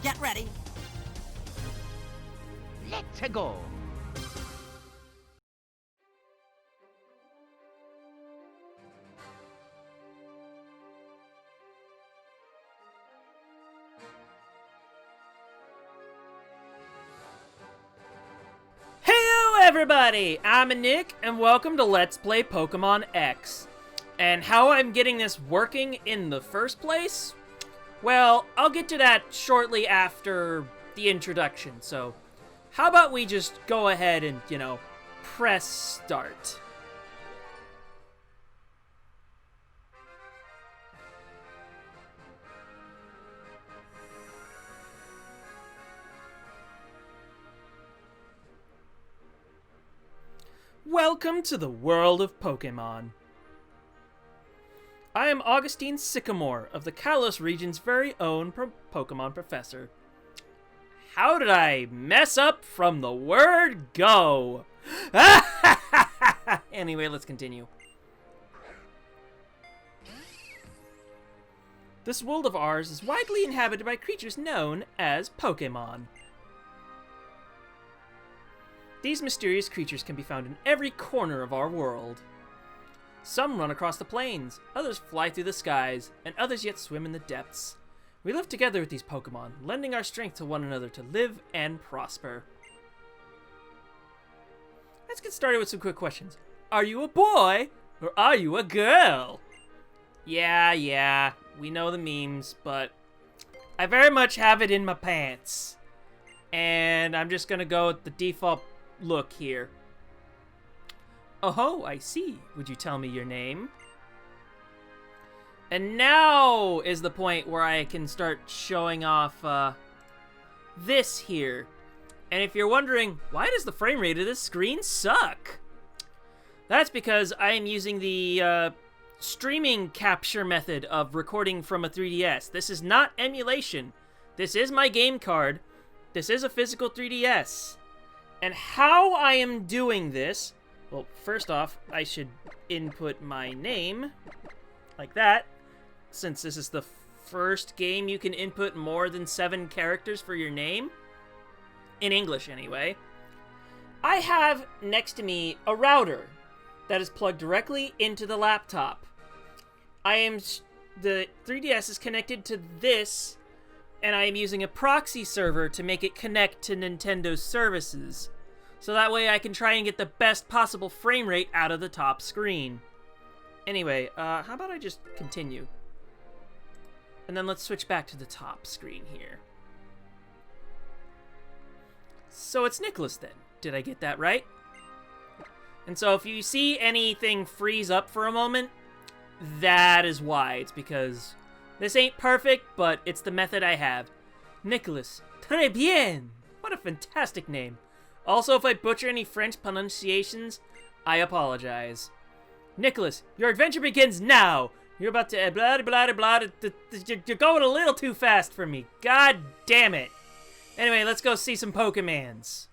Get ready. Let's go. Heyo everybody! I'm Nick, and welcome to Let's Play Pokémon X. And how I'm getting this working in the first place? Well, I'll get to that shortly after the introduction, so how about we just go ahead and, press start. Welcome to the world of Pokémon. I am Augustine Sycamore of the Kalos region's very own Pokémon professor. How did I mess up from the word go? Anyway, let's continue. This world of ours is widely inhabited by creatures known as Pokémon. These mysterious creatures can be found in every corner of our world. Some run across the plains, others fly through the skies, and others yet swim in the depths. We live together with these Pokémon, lending our strength to one another to live and prosper. Let's get started with some quick questions. Are you a boy, or are you a girl? Yeah, we know the memes, but I very much have it in my pants. And I'm just gonna go with the default look here. Oh, I see. Would you tell me your name? And now is the point where I can start showing off this here. And if you're wondering, why does the frame rate of this screen suck? That's because I am using the streaming capture method of recording from a 3DS. This is not emulation. This is my game card. This is a physical 3DS. And how I am doing this, well, first off, I should input my name, like that, since this is the first game you can input more than 7 characters for your name, in English anyway. I have next to me a router that is plugged directly into the laptop. The 3DS is connected to this, and I am using a proxy server to make it connect to Nintendo's services. So that way I can try and get the best possible frame rate out of the top screen. Anyway, how about I just continue? And then let's switch back to the top screen here. So it's Nicholas then. Did I get that right? And so if you see anything freeze up for a moment, that is why. It's because this ain't perfect, but it's the method I have. Nicholas. Très bien! What a fantastic name. Also, if I butcher any French pronunciations, I apologize. Nicholas, your adventure begins now! You're about to blah blah blah. You're going a little too fast for me. God damn it! Anyway, let's go see some Pokemans.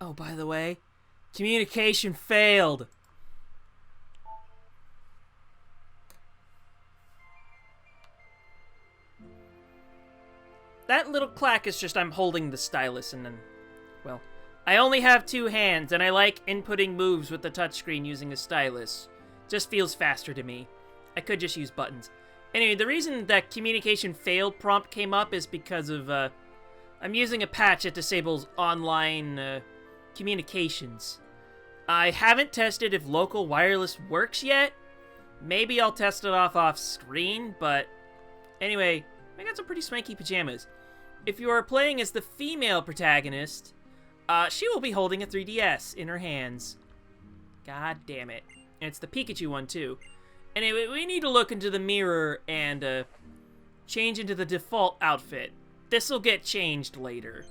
Oh, by the way, communication failed. That little clack is just I'm holding the stylus and then, well, I only have 2 hands and I like inputting moves with the touchscreen using the stylus. Just feels faster to me. I could just use buttons. Anyway, the reason that communication failed prompt came up is because of, I'm using a patch that disables online, communications. I haven't tested if local wireless works yet. Maybe I'll test it off screen, but anyway, I got some pretty swanky pajamas. If you are playing as the female protagonist, she will be holding a 3DS in her hands. God damn it. And it's the Pikachu one too. Anyway, we need to look into the mirror and change into the default outfit. This'll get changed later.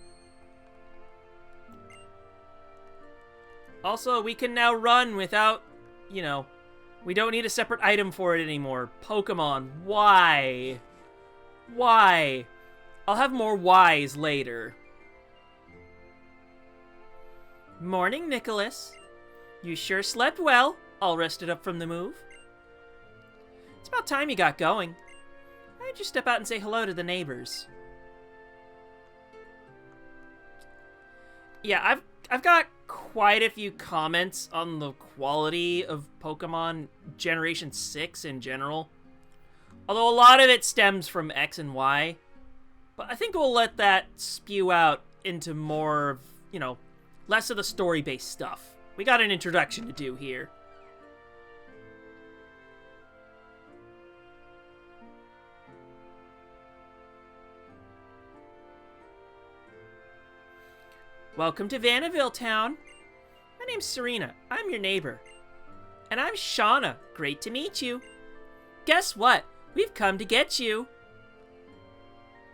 Also, we can now run without, you know, we don't need a separate item for it anymore. Pokemon, why? Why? I'll have more whys later. Morning, Nicholas. You sure slept well, all rested up from the move. It's about time you got going. Why'd you step out and say hello to the neighbors? Yeah, I've got quite a few comments on the quality of Pokemon Generation 6 in general. Although a lot of it stems from X and Y. But I think we'll let that spew out into more of, you know, less of the story-based stuff. We got an introduction to do here. Welcome to Vanillville Town. My name's Serena. I'm your neighbor. And I'm Shauna. Great to meet you. Guess what? We've come to get you.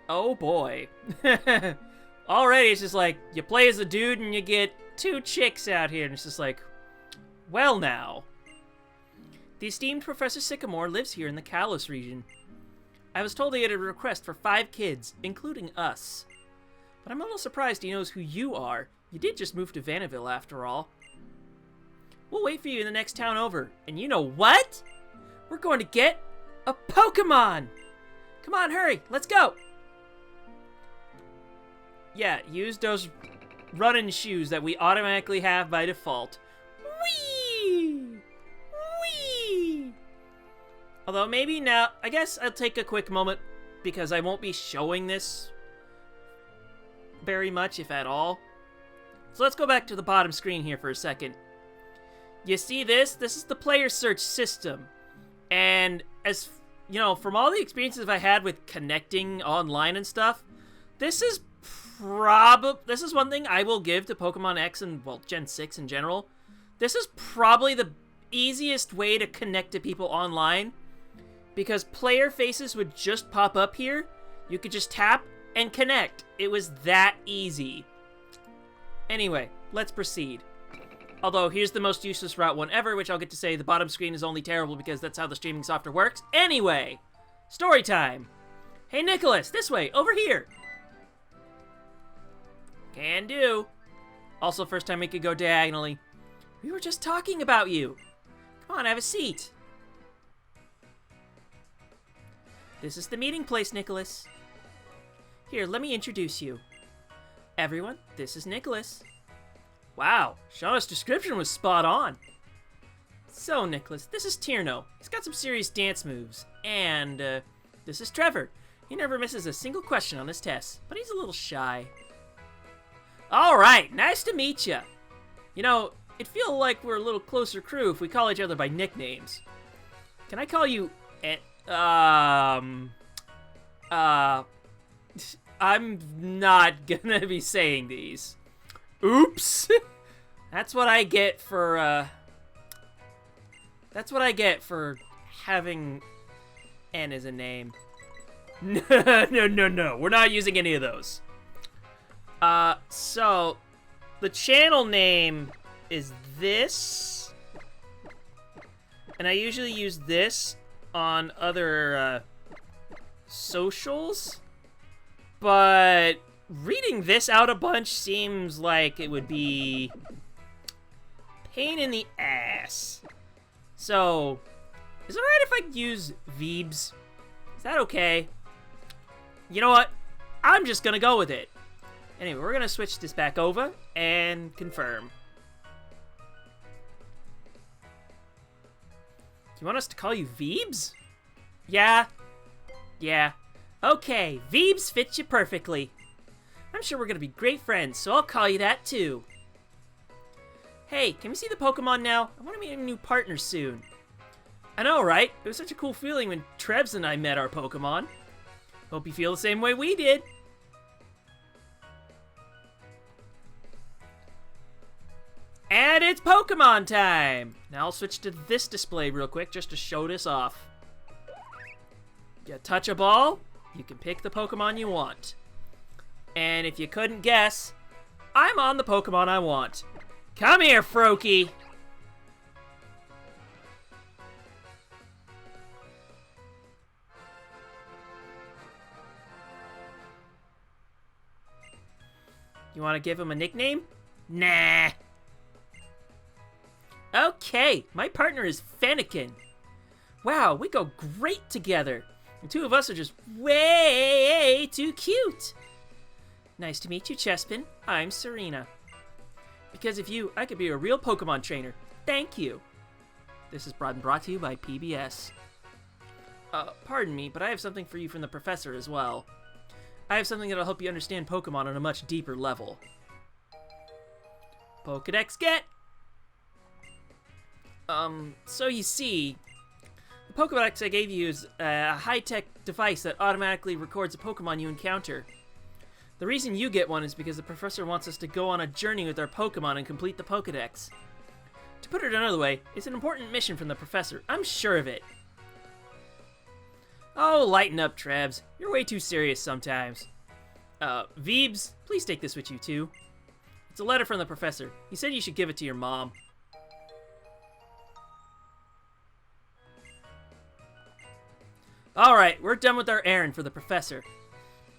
Oh boy. Already it's just like, you play as a dude and you get 2 chicks out here. And it's just like, well now. The esteemed Professor Sycamore lives here in the Kalos region. I was told he had a request for 5 kids, including us. But I'm a little surprised he knows who you are. You did just move to Vanillville after all. We'll wait for you in the next town over. And you know what? We're going to get a Pokemon! Come on, hurry, let's go! Yeah, use those running shoes that we automatically have by default. Whee! Whee! Although maybe now, I guess I'll take a quick moment because I won't be showing this very much, if at all. So let's go back to the bottom screen here for a second. You see this? This is the player search system. And as, you know, from all the experiences I had with connecting online and stuff, this is one thing I will give to Pokemon X and, well, Gen 6 in general. This is probably the easiest way to connect to people online, because player faces would just pop up here. You could just tap and connect. It was that easy. Anyway, let's proceed. Although, here's the most useless Route 1 ever, which I'll get to say the bottom screen is only terrible because that's how the streaming software works. Anyway, story time. Hey, Nicholas, this way, over here. Can do. Also, first time we could go diagonally. We were just talking about you. Come on, have a seat. This is the meeting place, Nicholas. Here, let me introduce you. Everyone, this is Nicholas. Wow, Shauna's description was spot on. So, Nicholas, this is Tierno. He's got some serious dance moves. And, this is Trevor. He never misses a single question on his tests, but he's a little shy. Alright, nice to meet ya. You know, it'd feel like we're a little closer crew if we call each other by nicknames. Can I call you, I'm not gonna be saying these. Oops! That's what I get for, that's what I get for having N as a name. No, we're not using any of those. So, the channel name is this. And I usually use this on other, socials. But reading this out a bunch seems like it would be pain in the ass. So, is it alright if I use Veebs? Is that okay? You know what? I'm just gonna go with it. Anyway, we're gonna switch this back over and confirm. Do you want us to call you Veebs? Yeah. Okay, Veebs fits you perfectly. I'm sure we're gonna be great friends, so I'll call you that too. Hey, can we see the Pokemon now? I want to meet a new partner soon. I know, right? It was such a cool feeling when Trebs and I met our Pokemon. Hope you feel the same way we did. And it's Pokemon time! Now I'll switch to this display real quick just to show this off. You touch a ball, you can pick the Pokemon you want. And if you couldn't guess, I'm on the Pokemon I want. Come here, Froakie. You want to give him a nickname? Nah. Okay, my partner is Fennekin. Wow, we go great together. The two of us are just way too cute. Nice to meet you, Chespin. I'm Serena. Because of you, I could be a real Pokemon trainer. Thank you. This is brought to you by PBS. Pardon me, but I have something for you from the professor as well. I have something that'll help you understand Pokemon on a much deeper level. Pokedex get! So you see, the Pokedex I gave you is a high-tech device that automatically records a Pokemon you encounter. The reason you get one is because the professor wants us to go on a journey with our Pokemon and complete the Pokedex. To put it another way, it's an important mission from the professor. I'm sure of it. Oh, lighten up, Trebs. You're way too serious sometimes. Veebs, please take this with you, too. It's a letter from the professor. He said you should give it to your mom. Alright, we're done with our errand for the professor.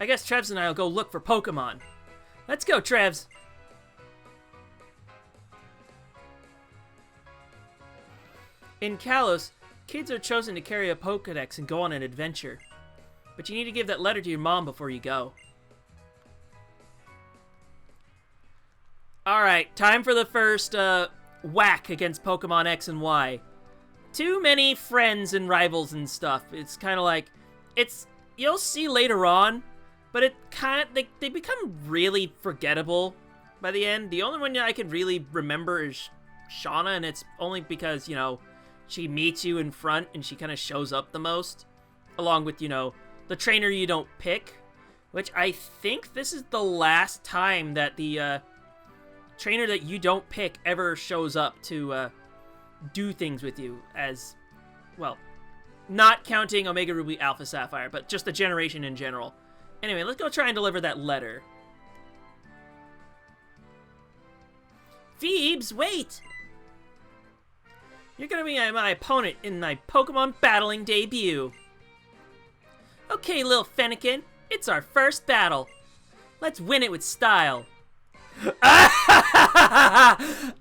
I guess Trebs and I will go look for Pokemon. Let's go, Trebs! In Kalos, kids are chosen to carry a Pokedex and go on an adventure. But you need to give that letter to your mom before you go. Alright, time for the first, whack against Pokemon X and Y. Too many friends and rivals and stuff. It's kind of like, you'll see later on, but they become really forgettable by the end. The only one I can really remember is Shauna, and it's only because, you know, she meets you in front and she kind of shows up the most. Along with, you know, the trainer you don't pick, which I think this is the last time that the trainer that you don't pick ever shows up to do things with you, as, well, not counting Omega Ruby Alpha Sapphire, but just the generation in general. Anyway, let's go try and deliver that letter. Phoebes, wait! You're gonna be my opponent in my Pokemon battling debut. Okay, little Fennekin, it's our first battle. Let's win it with style.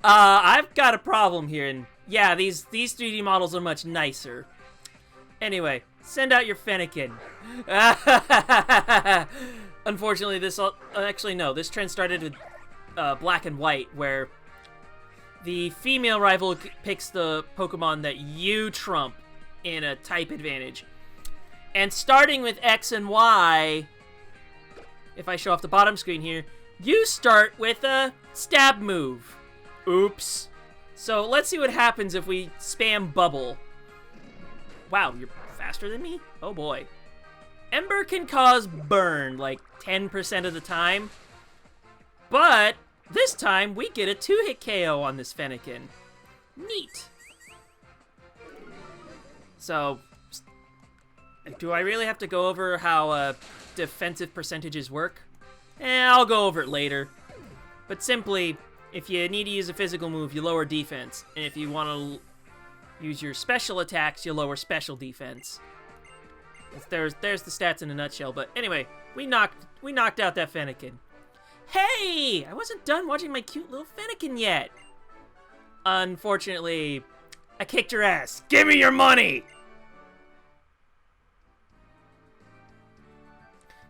I've got a problem here, and yeah, these 3D models are much nicer. Anyway, send out your Fennekin. Unfortunately, this trend started with Black and White, where the female rival picks the Pokemon that you trump in a type advantage. And starting with X and Y, if I show off the bottom screen here, you start with a stab move. Oops. So let's see what happens if we spam Bubble. Wow, you're faster than me? Oh boy. Ember can cause burn like 10% of the time. But this time we get a 2-hit KO on this Fennekin. Neat. So, do I really have to go over how defensive percentages work? I'll go over it later. But simply, if you need to use a physical move, you lower defense. And if you want to use your special attacks, you lower special defense. There's the stats in a nutshell. But anyway, we knocked out that Fennekin. Hey! I wasn't done watching my cute little Fennekin yet. Unfortunately, I kicked your ass. Give me your money!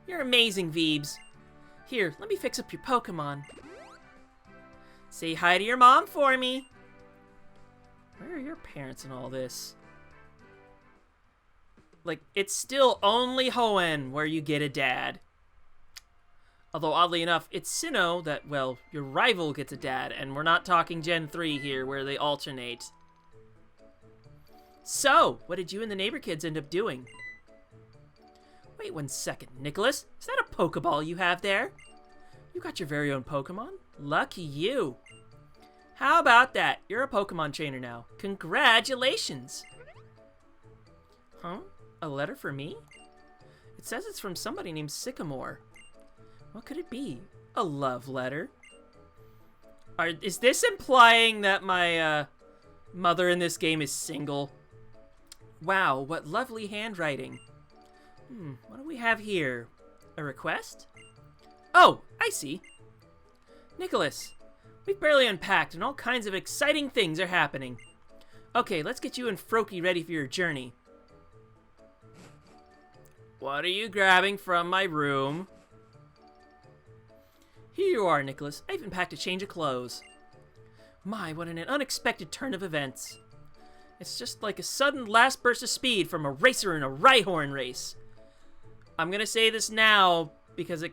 You're amazing, Veebs. Here, let me fix up your Pokemon. Say hi to your mom for me. Where are your parents in all this? Like, it's still only Hoenn where you get a dad. Although, oddly enough, it's Sinnoh that, well, your rival gets a dad, and we're not talking Gen 3 here, where they alternate. So, what did you and the neighbor kids end up doing? Wait 1 second, Nicholas. Is that a Pokeball you have there? You got your very own Pokemon? Lucky you. How about that? You're a Pokemon trainer now. Congratulations! Huh? A letter for me? It says it's from somebody named Sycamore. What could it be? A love letter? Is this implying that my mother in this game is single? Wow, what lovely handwriting. What do we have here? A request? Oh, I see. Nicholas, we've barely unpacked and all kinds of exciting things are happening. Okay, let's get you and Froakie ready for your journey. What are you grabbing from my room? Here you are, Nicholas. I even packed a change of clothes. My, what an unexpected turn of events. It's just like a sudden last burst of speed from a racer in a Rhyhorn race. I'm gonna say this now because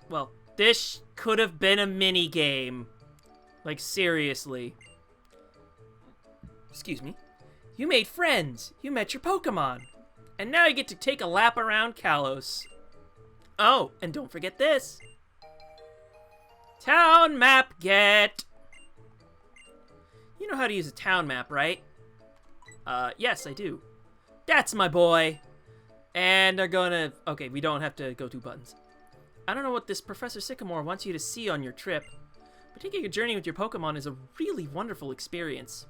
well, this could have been a mini game. Like, seriously. Excuse me. You made friends. You met your Pokemon. And now you get to take a lap around Kalos. Oh, and don't forget this. Town map get. You know how to use a town map, right? Yes, I do. That's my boy. And they're gonna... Okay, we don't have to go through buttons. I don't know what this Professor Sycamore wants you to see on your trip, but taking a journey with your Pokemon is a really wonderful experience.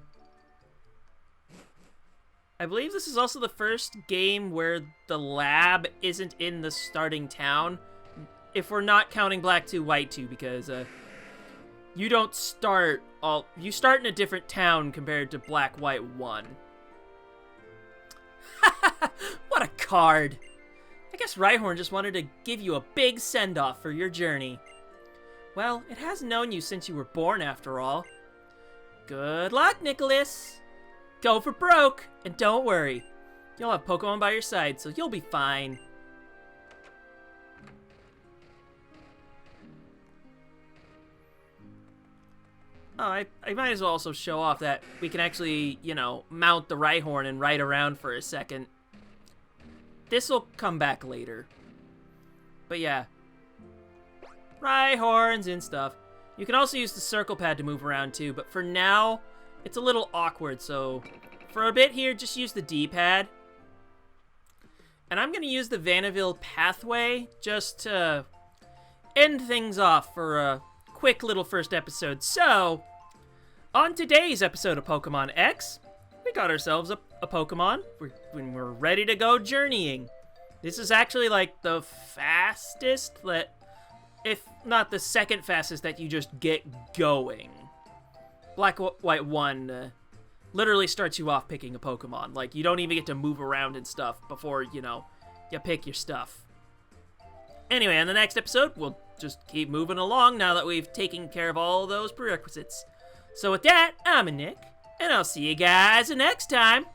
I believe this is also the first game where the lab isn't in the starting town. If we're not counting Black 2, White 2, because you don't start you start in a different town compared to Black, White 1. What a card! I guess Rhyhorn just wanted to give you a big send-off for your journey. Well, it has known you since you were born, after all. Good luck, Nicholas! Go for broke, and don't worry. You'll have Pokemon by your side, so you'll be fine. Oh, I might as well also show off that we can actually, you know, mount the Rhyhorn and ride around for a second. This'll come back later. But yeah. Rhyhorns and stuff. You can also use the circle pad to move around too, but for now, it's a little awkward, so for a bit here, just use the D-pad. And I'm going to use the Vanderbilt pathway just to end things off for a quick little first episode. So, on today's episode of Pokemon X, we got ourselves a Pokemon when we're ready to go journeying. This is actually like the fastest, if not the second fastest, that you just get going. Black White 1 literally starts you off picking a Pokemon. Like, you don't even get to move around and stuff before, you know, you pick your stuff. Anyway, in the next episode, we'll just keep moving along now that we've taken care of all those prerequisites. So with that, I'm Nick, and I'll see you guys next time.